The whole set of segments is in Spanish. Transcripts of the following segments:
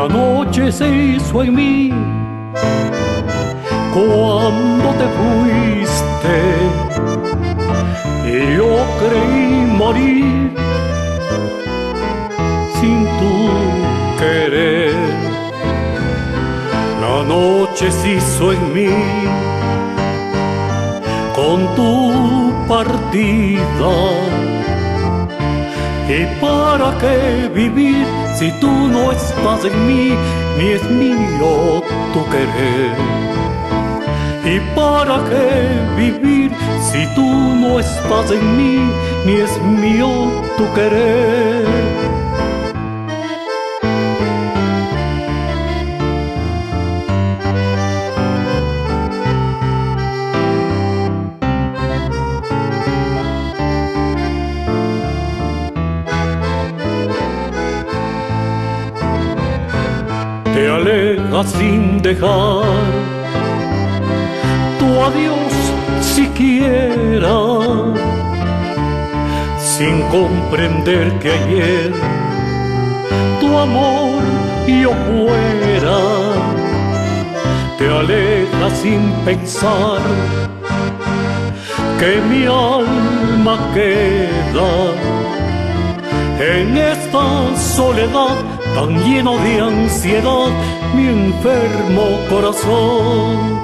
La noche se hizo en mí cuando te fuiste y yo creí morir sin tu querer. La noche se hizo en mí con tu partida. ¿Y para qué vivir si tú no estás en mí, ni es mío tu querer? ¿Y para qué vivir si tú no estás en mí, ni es mío tu querer? Te alejas sin dejar tu adiós siquiera, sin comprender que ayer tu amor yo fuera. Te alejas sin pensar que mi alma queda en esta soledad tan lleno de ansiedad, mi enfermo corazón.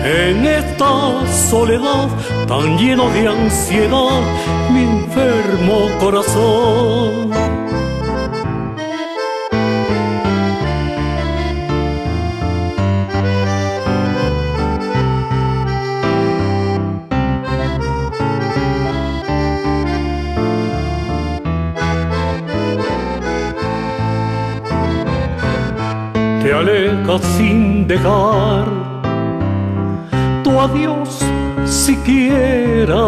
En esta soledad tan lleno de ansiedad, mi enfermo corazón. Te alejas sin dejar tu adiós siquiera,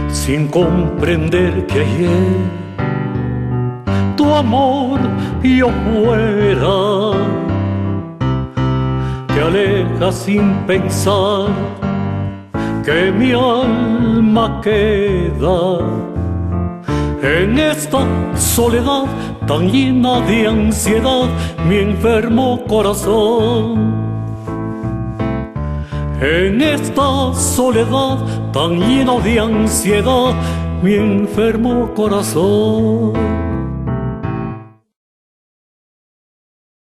sin comprender que ayer tu amor yo fuera. Te alejas sin pensar que mi alma queda en esta soledad tan llena de ansiedad, mi enfermo corazón. En esta soledad tan llena de ansiedad, mi enfermo corazón.